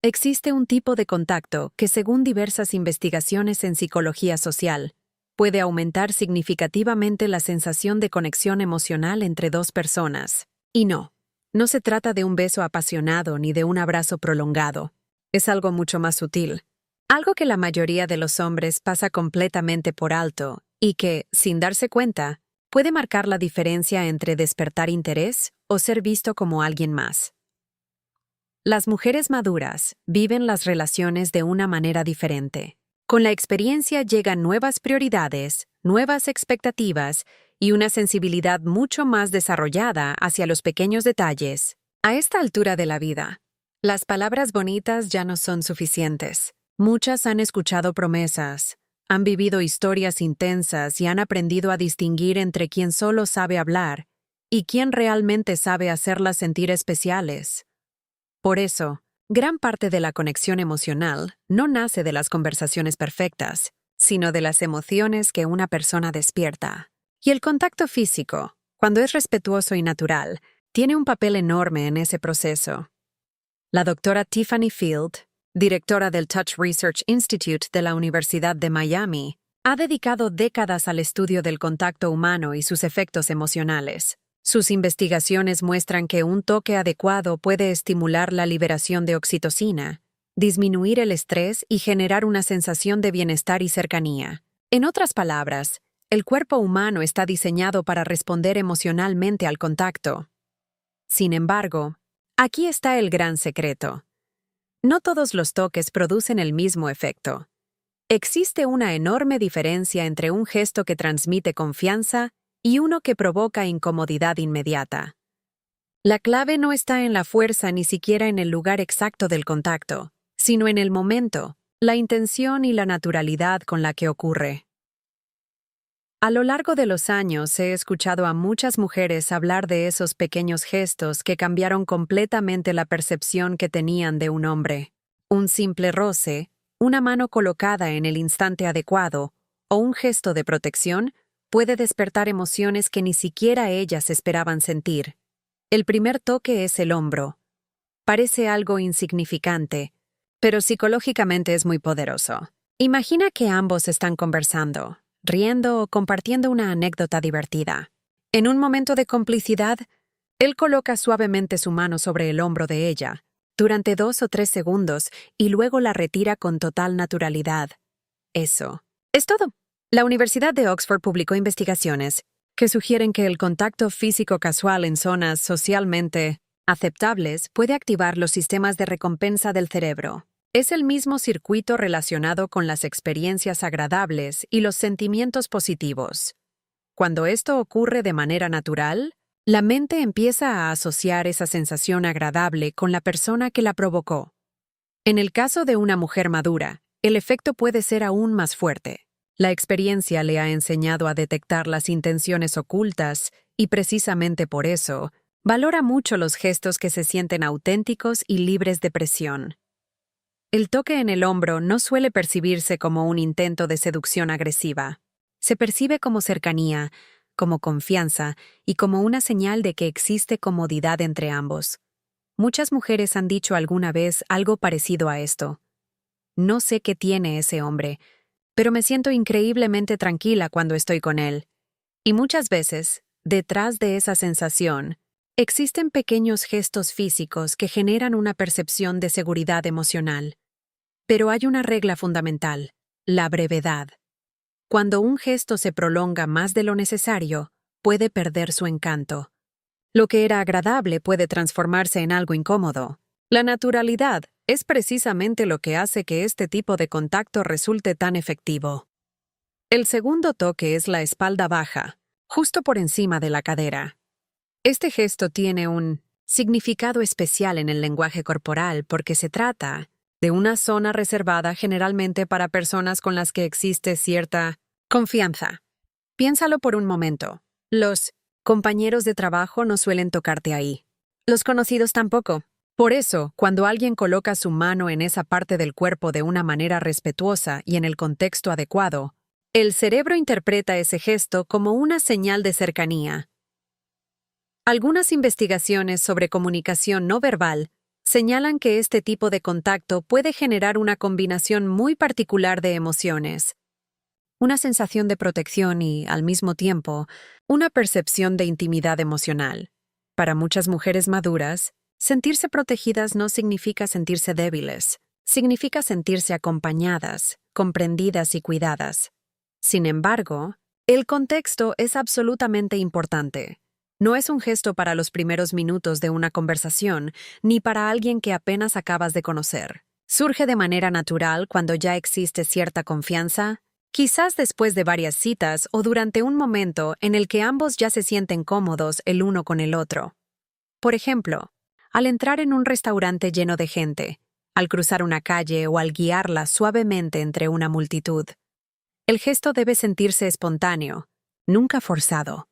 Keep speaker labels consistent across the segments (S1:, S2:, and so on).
S1: Existe un tipo de contacto que, según diversas investigaciones en psicología social, puede aumentar significativamente la sensación de conexión emocional entre dos personas. Y no se trata de un beso apasionado ni de un abrazo prolongado. Es algo mucho más sutil. Algo que la mayoría de los hombres pasa completamente por alto y que, sin darse cuenta, puede marcar la diferencia entre despertar interés o ser visto como alguien más. Las mujeres maduras viven las relaciones de una manera diferente. Con la experiencia llegan nuevas prioridades, nuevas expectativas y una sensibilidad mucho más desarrollada hacia los pequeños detalles. A esta altura de la vida, las palabras bonitas ya no son suficientes. Muchas han escuchado promesas, han vivido historias intensas y han aprendido a distinguir entre quien solo sabe hablar y quien realmente sabe hacerlas sentir especiales. Por eso, gran parte de la conexión emocional no nace de las conversaciones perfectas, sino de las emociones que una persona despierta. Y el contacto físico, cuando es respetuoso y natural, tiene un papel enorme en ese proceso. La doctora Tiffany Field, directora del Touch Research Institute de la Universidad de Miami, ha dedicado décadas al estudio del contacto humano y sus efectos emocionales. Sus investigaciones muestran que un toque adecuado puede estimular la liberación de oxitocina, disminuir el estrés y generar una sensación de bienestar y cercanía. En otras palabras, el cuerpo humano está diseñado para responder emocionalmente al contacto. Sin embargo, aquí está el gran secreto. No todos los toques producen el mismo efecto. Existe una enorme diferencia entre un gesto que transmite confianza y uno que provoca incomodidad inmediata. La clave no está en la fuerza ni siquiera en el lugar exacto del contacto, sino en el momento, la intención y la naturalidad con la que ocurre. A lo largo de los años he escuchado a muchas mujeres hablar de esos pequeños gestos que cambiaron completamente la percepción que tenían de un hombre. Un simple roce, una mano colocada en el instante adecuado o un gesto de protección puede despertar emociones que ni siquiera ellas esperaban sentir. El primer toque es el hombro. Parece algo insignificante, pero psicológicamente es muy poderoso. Imagina que ambos están conversando, riendo o compartiendo una anécdota divertida. En un momento de complicidad, él coloca suavemente su mano sobre el hombro de ella, durante 2 o 3 segundos, y luego la retira con total naturalidad. Eso es todo. La Universidad de Oxford publicó investigaciones que sugieren que el contacto físico casual en zonas socialmente aceptables puede activar los sistemas de recompensa del cerebro. Es el mismo circuito relacionado con las experiencias agradables y los sentimientos positivos. Cuando esto ocurre de manera natural, la mente empieza a asociar esa sensación agradable con la persona que la provocó. En el caso de una mujer madura, el efecto puede ser aún más fuerte. La experiencia le ha enseñado a detectar las intenciones ocultas y precisamente por eso, valora mucho los gestos que se sienten auténticos y libres de presión. El toque en el hombro no suele percibirse como un intento de seducción agresiva. Se percibe como cercanía, como confianza y como una señal de que existe comodidad entre ambos. Muchas mujeres han dicho alguna vez algo parecido a esto. No sé qué tiene ese hombre, pero me siento increíblemente tranquila cuando estoy con él. Y muchas veces, detrás de esa sensación, existen pequeños gestos físicos que generan una percepción de seguridad emocional. Pero hay una regla fundamental: la brevedad. Cuando un gesto se prolonga más de lo necesario, puede perder su encanto. Lo que era agradable puede transformarse en algo incómodo. La naturalidad es precisamente lo que hace que este tipo de contacto resulte tan efectivo. El segundo toque es la espalda baja, justo por encima de la cadera. Este gesto tiene un significado especial en el lenguaje corporal porque se trata de una zona reservada generalmente para personas con las que existe cierta confianza. Piénsalo por un momento. Los compañeros de trabajo no suelen tocarte ahí. Los conocidos tampoco. Por eso, cuando alguien coloca su mano en esa parte del cuerpo de una manera respetuosa y en el contexto adecuado, el cerebro interpreta ese gesto como una señal de cercanía. Algunas investigaciones sobre comunicación no verbal señalan que este tipo de contacto puede generar una combinación muy particular de emociones. Una sensación de protección y, al mismo tiempo, una percepción de intimidad emocional. Para muchas mujeres maduras, sentirse protegidas no significa sentirse débiles, significa sentirse acompañadas, comprendidas y cuidadas. Sin embargo, el contexto es absolutamente importante. No es un gesto para los primeros minutos de una conversación, ni para alguien que apenas acabas de conocer. Surge de manera natural cuando ya existe cierta confianza, quizás después de varias citas o durante un momento en el que ambos ya se sienten cómodos el uno con el otro. Por ejemplo, al entrar en un restaurante lleno de gente, al cruzar una calle o al guiarla suavemente entre una multitud. El gesto debe sentirse espontáneo, nunca forzado.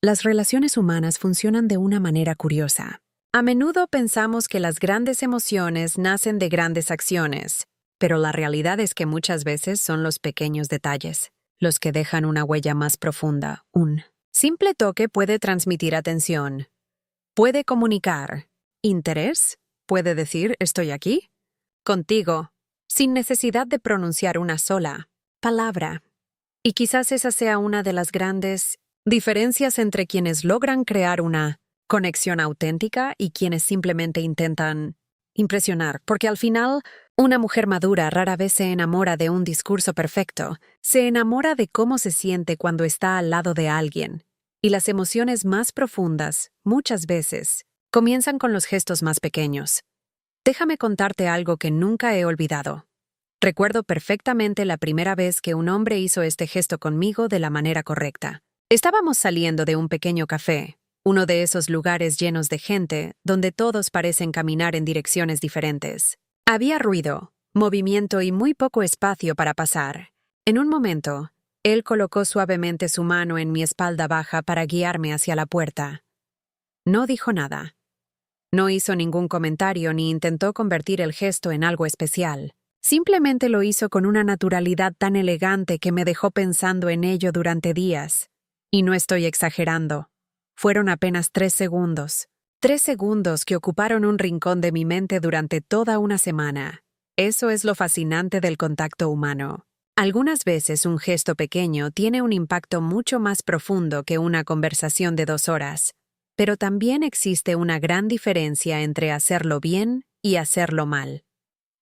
S1: Las relaciones humanas funcionan de una manera curiosa. A menudo pensamos que las grandes emociones nacen de grandes acciones, pero la realidad es que muchas veces son los pequeños detalles los que dejan una huella más profunda. Un simple toque puede transmitir atención, puede comunicar interés, puede decir «estoy aquí», contigo, sin necesidad de pronunciar una sola palabra. Y quizás esa sea una de las grandes diferencias entre quienes logran crear una conexión auténtica y quienes simplemente intentan impresionar, porque al final, una mujer madura rara vez se enamora de un discurso perfecto, se enamora de cómo se siente cuando está al lado de alguien, y las emociones más profundas, muchas veces, comienzan con los gestos más pequeños. Déjame contarte algo que nunca he olvidado. Recuerdo perfectamente la primera vez que un hombre hizo este gesto conmigo de la manera correcta. Estábamos saliendo de un pequeño café, uno de esos lugares llenos de gente donde todos parecen caminar en direcciones diferentes. Había ruido, movimiento y muy poco espacio para pasar. En un momento, él colocó suavemente su mano en mi espalda baja para guiarme hacia la puerta. No dijo nada. No hizo ningún comentario ni intentó convertir el gesto en algo especial. Simplemente lo hizo con una naturalidad tan elegante que me dejó pensando en ello durante días. Y no estoy exagerando. Fueron apenas 3 segundos. 3 segundos que ocuparon un rincón de mi mente durante toda una semana. Eso es lo fascinante del contacto humano. Algunas veces un gesto pequeño tiene un impacto mucho más profundo que una conversación de 2 horas. Pero también existe una gran diferencia entre hacerlo bien y hacerlo mal.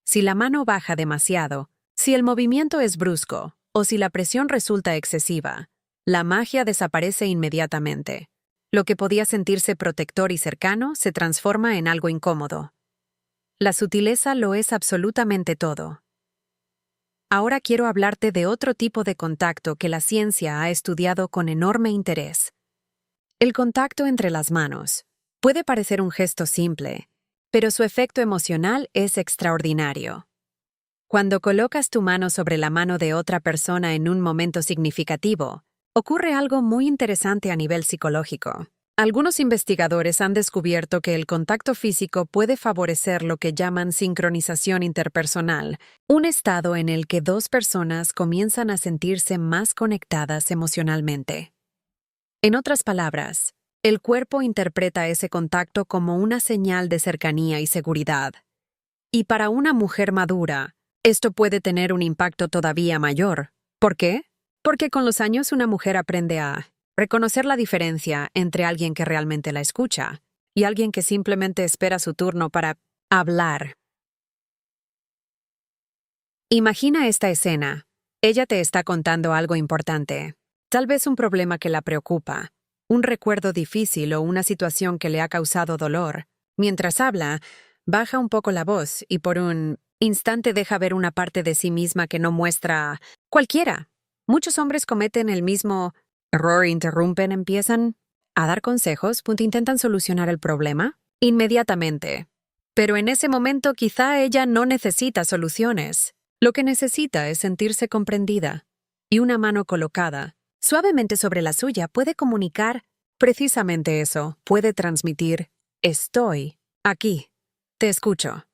S1: Si la mano baja demasiado, si el movimiento es brusco o si la presión resulta excesiva, la magia desaparece inmediatamente. Lo que podía sentirse protector y cercano se transforma en algo incómodo. La sutileza lo es absolutamente todo. Ahora quiero hablarte de otro tipo de contacto que la ciencia ha estudiado con enorme interés. El contacto entre las manos. Puede parecer un gesto simple, pero su efecto emocional es extraordinario. Cuando colocas tu mano sobre la mano de otra persona en un momento significativo, ocurre algo muy interesante a nivel psicológico. Algunos investigadores han descubierto que el contacto físico puede favorecer lo que llaman sincronización interpersonal, un estado en el que 2 personas comienzan a sentirse más conectadas emocionalmente. En otras palabras, el cuerpo interpreta ese contacto como una señal de cercanía y seguridad. Y para una mujer madura, esto puede tener un impacto todavía mayor. ¿Por qué? Porque con los años una mujer aprende a reconocer la diferencia entre alguien que realmente la escucha y alguien que simplemente espera su turno para hablar. Imagina esta escena. Ella te está contando algo importante, tal vez un problema que la preocupa, un recuerdo difícil o una situación que le ha causado dolor. Mientras habla, baja un poco la voz y por un instante deja ver una parte de sí misma que no muestra cualquiera. Muchos hombres cometen el mismo error, empiezan a dar consejos, intentan solucionar el problema inmediatamente. Pero en ese momento quizá ella no necesita soluciones. Lo que necesita es sentirse comprendida. Y una mano colocada suavemente sobre la suya puede comunicar precisamente eso, puede transmitir «estoy aquí, te escucho,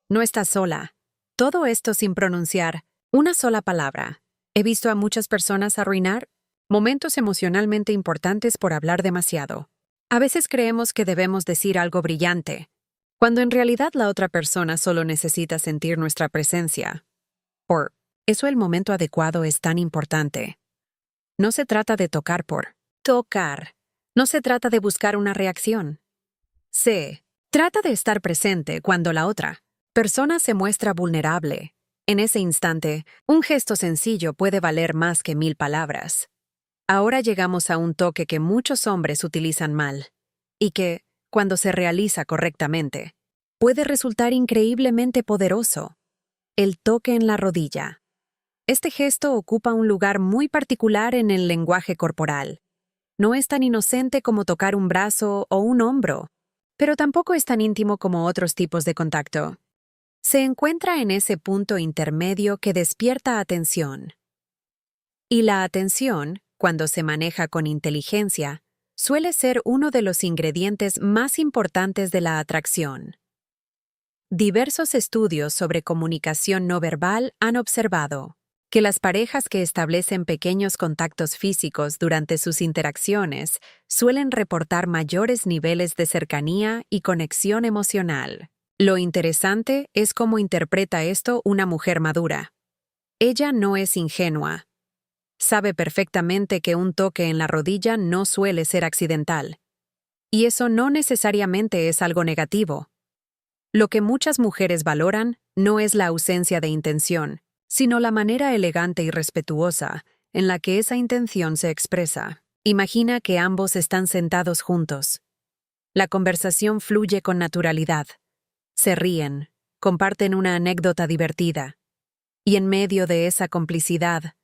S1: no estás sola». Todo esto sin pronunciar una sola palabra. He visto a muchas personas arruinar momentos emocionalmente importantes por hablar demasiado. A veces creemos que debemos decir algo brillante, cuando en realidad la otra persona solo necesita sentir nuestra presencia. Por eso el momento adecuado es tan importante. No se trata de tocar por tocar. No se trata de buscar una reacción. Se trata de estar presente cuando la otra persona se muestra vulnerable. En ese instante, un gesto sencillo puede valer más que 1000 palabras. Ahora llegamos a un toque que muchos hombres utilizan mal, y que, cuando se realiza correctamente, puede resultar increíblemente poderoso. El toque en la rodilla. Este gesto ocupa un lugar muy particular en el lenguaje corporal. No es tan inocente como tocar un brazo o un hombro, pero tampoco es tan íntimo como otros tipos de contacto. Se encuentra en ese punto intermedio que despierta atención. Y la atención, cuando se maneja con inteligencia, suele ser uno de los ingredientes más importantes de la atracción. Diversos estudios sobre comunicación no verbal han observado que las parejas que establecen pequeños contactos físicos durante sus interacciones suelen reportar mayores niveles de cercanía y conexión emocional. Lo interesante es cómo interpreta esto una mujer madura. Ella no es ingenua. Sabe perfectamente que un toque en la rodilla no suele ser accidental. Y eso no necesariamente es algo negativo. Lo que muchas mujeres valoran no es la ausencia de intención, sino la manera elegante y respetuosa en la que esa intención se expresa. Imagina que ambos están sentados juntos. La conversación fluye con naturalidad. Se ríen, comparten una anécdota divertida. Y en medio de esa complicidad,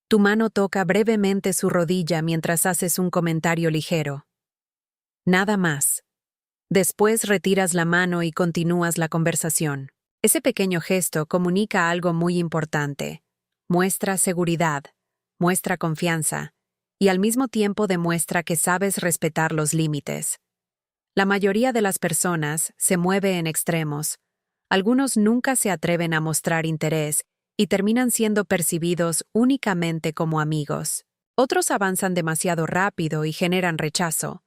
S1: tu mano toca brevemente su rodilla mientras haces un comentario ligero. Nada más. Después retiras la mano y continúas la conversación. Ese pequeño gesto comunica algo muy importante. Muestra seguridad, muestra confianza, y al mismo tiempo demuestra que sabes respetar los límites. La mayoría de las personas se mueve en extremos. Algunos nunca se atreven a mostrar interés y terminan siendo percibidos únicamente como amigos. Otros avanzan demasiado rápido y generan rechazo.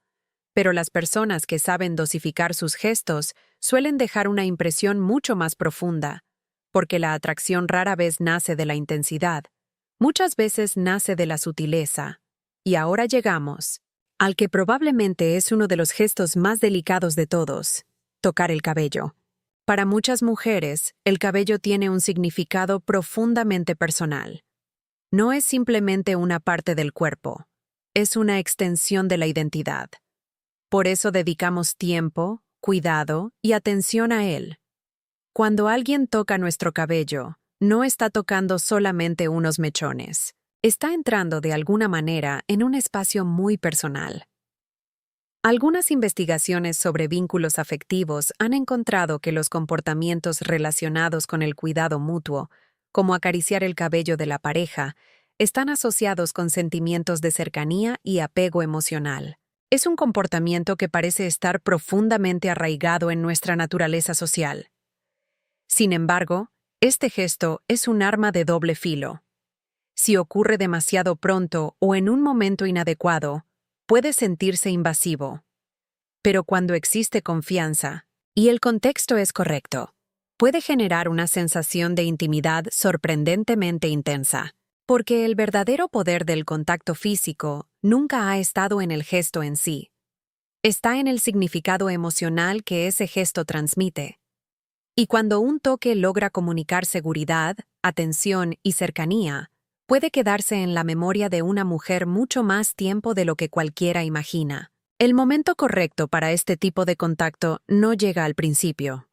S1: Pero las personas que saben dosificar sus gestos suelen dejar una impresión mucho más profunda, porque la atracción rara vez nace de la intensidad, muchas veces nace de la sutileza. Y ahora llegamos al que probablemente es uno de los gestos más delicados de todos: tocar el cabello. Para muchas mujeres, el cabello tiene un significado profundamente personal. No es simplemente una parte del cuerpo, es una extensión de la identidad. Por eso dedicamos tiempo, cuidado y atención a él. Cuando alguien toca nuestro cabello, no está tocando solamente unos mechones. Está entrando de alguna manera en un espacio muy personal. Algunas investigaciones sobre vínculos afectivos han encontrado que los comportamientos relacionados con el cuidado mutuo, como acariciar el cabello de la pareja, están asociados con sentimientos de cercanía y apego emocional. Es un comportamiento que parece estar profundamente arraigado en nuestra naturaleza social. Sin embargo, este gesto es un arma de doble filo. Si ocurre demasiado pronto o en un momento inadecuado, puede sentirse invasivo. Pero cuando existe confianza y el contexto es correcto, puede generar una sensación de intimidad sorprendentemente intensa. Porque el verdadero poder del contacto físico nunca ha estado en el gesto en sí. Está en el significado emocional que ese gesto transmite. Y cuando un toque logra comunicar seguridad, atención y cercanía, puede quedarse en la memoria de una mujer mucho más tiempo de lo que cualquiera imagina. El momento correcto para este tipo de contacto no llega al principio.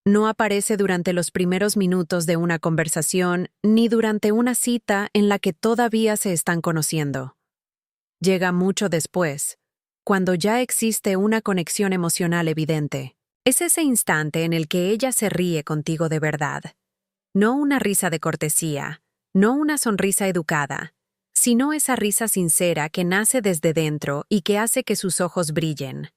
S1: No aparece durante los primeros minutos de una conversación ni durante una cita en la que todavía se están conociendo. Llega mucho después, cuando ya existe una conexión emocional evidente. Es ese instante en el que ella se ríe contigo de verdad. No una risa de cortesía, no una sonrisa educada, sino esa risa sincera que nace desde dentro y que hace que sus ojos brillen.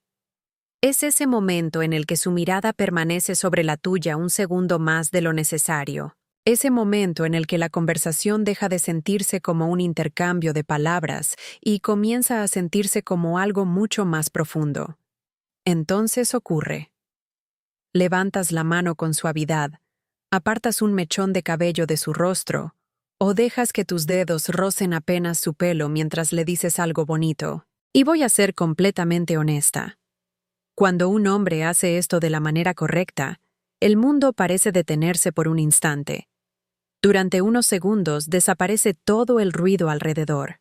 S1: Es ese momento en el que su mirada permanece sobre la tuya un segundo más de lo necesario. Ese momento en el que la conversación deja de sentirse como un intercambio de palabras y comienza a sentirse como algo mucho más profundo. Entonces ocurre. levantas la mano con suavidad, apartas un mechón de cabello de su rostro, o dejas que tus dedos rocen apenas su pelo mientras le dices algo bonito. Y voy a ser completamente honesta. Cuando un hombre hace esto de la manera correcta, el mundo parece detenerse por un instante. Durante unos segundos desaparece todo el ruido alrededor.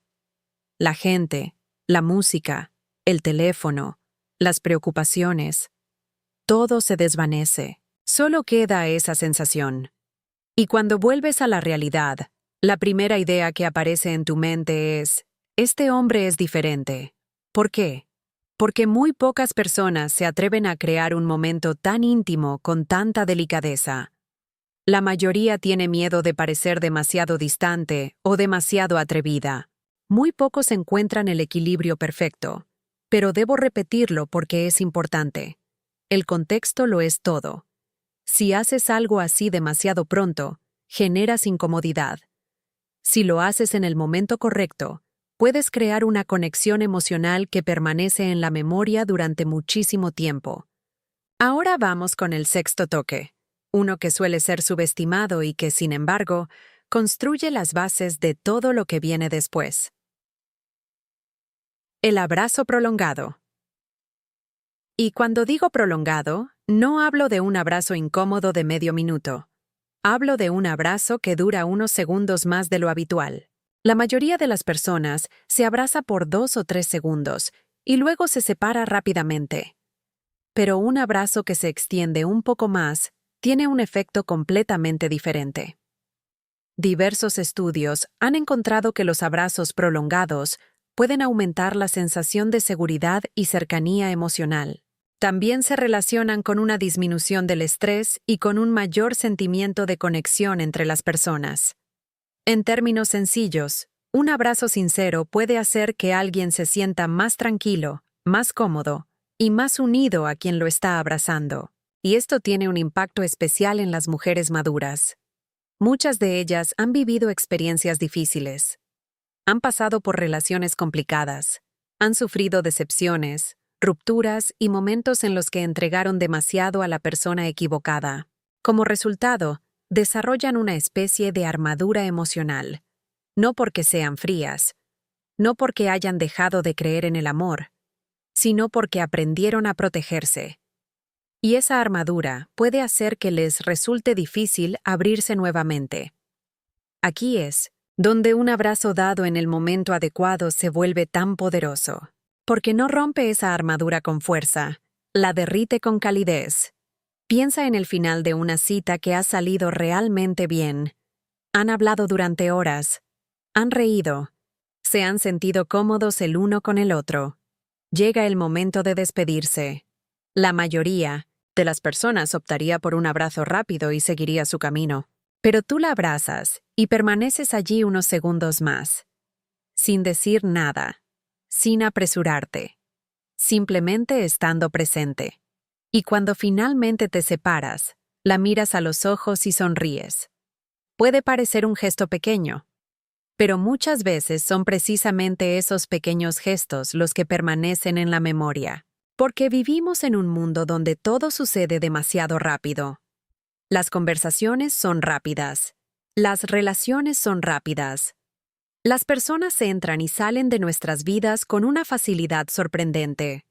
S1: La gente, la música, el teléfono, las preocupaciones, todo se desvanece. Solo queda esa sensación. Y cuando vuelves a la realidad, la primera idea que aparece en tu mente es: este hombre es diferente. ¿Por qué? Porque muy pocas personas se atreven a crear un momento tan íntimo con tanta delicadeza. La mayoría tiene miedo de parecer demasiado distante o demasiado atrevida. Muy pocos encuentran el equilibrio perfecto. Pero debo repetirlo porque es importante. El contexto lo es todo. Si haces algo así demasiado pronto, generas incomodidad. Si lo haces en el momento correcto, puedes crear una conexión emocional que permanece en la memoria durante muchísimo tiempo. Ahora vamos con el sexto toque, uno que suele ser subestimado y que, sin embargo, construye las bases de todo lo que viene después. El abrazo prolongado. Y cuando digo prolongado, no hablo de un abrazo incómodo de medio minuto. Hablo de un abrazo que dura unos segundos más de lo habitual. La mayoría de las personas se abraza por 2 o 3 segundos y luego se separa rápidamente. Pero un abrazo que se extiende un poco más tiene un efecto completamente diferente. Diversos estudios han encontrado que los abrazos prolongados pueden aumentar la sensación de seguridad y cercanía emocional. También se relacionan con una disminución del estrés y con un mayor sentimiento de conexión entre las personas. En términos sencillos, un abrazo sincero puede hacer que alguien se sienta más tranquilo, más cómodo y más unido a quien lo está abrazando. Y esto tiene un impacto especial en las mujeres maduras. Muchas de ellas han vivido experiencias difíciles. Han pasado por relaciones complicadas, han sufrido decepciones, rupturas y momentos en los que entregaron demasiado a la persona equivocada. Como resultado, desarrollan una especie de armadura emocional, no porque sean frías, no porque hayan dejado de creer en el amor, sino porque aprendieron a protegerse. Y esa armadura puede hacer que les resulte difícil abrirse nuevamente. Aquí es donde un abrazo dado en el momento adecuado se vuelve tan poderoso, porque no rompe esa armadura con fuerza, la derrite con calidez. Piensa en el final de una cita que ha salido realmente bien. Han hablado durante horas, han reído, se han sentido cómodos el uno con el otro. Llega el momento de despedirse. La mayoría de las personas optaría por un abrazo rápido y seguiría su camino. Pero tú la abrazas y permaneces allí unos segundos más, sin decir nada, sin apresurarte, simplemente estando presente. Y cuando finalmente te separas, la miras a los ojos y sonríes. Puede parecer un gesto pequeño, pero muchas veces son precisamente esos pequeños gestos los que permanecen en la memoria, porque vivimos en un mundo donde todo sucede demasiado rápido. Las conversaciones son rápidas, las relaciones son rápidas. Las personas entran y salen de nuestras vidas con una facilidad sorprendente.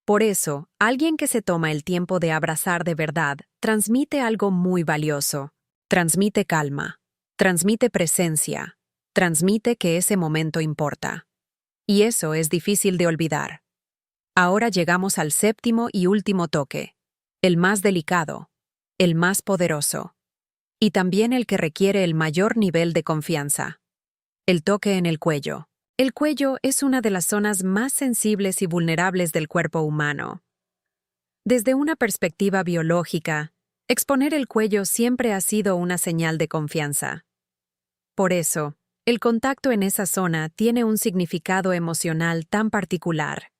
S1: Por eso, alguien que se toma el tiempo de abrazar de verdad transmite algo muy valioso. Transmite calma, transmite presencia, transmite que ese momento importa. Y eso es difícil de olvidar. Ahora llegamos al séptimo y último toque, el más delicado, el más poderoso, y también el que requiere el mayor nivel de confianza. El toque en el cuello. El cuello es una de las zonas más sensibles y vulnerables del cuerpo humano. Desde una perspectiva biológica, exponer el cuello siempre ha sido una señal de confianza. Por eso, el contacto en esa zona tiene un significado emocional tan particular.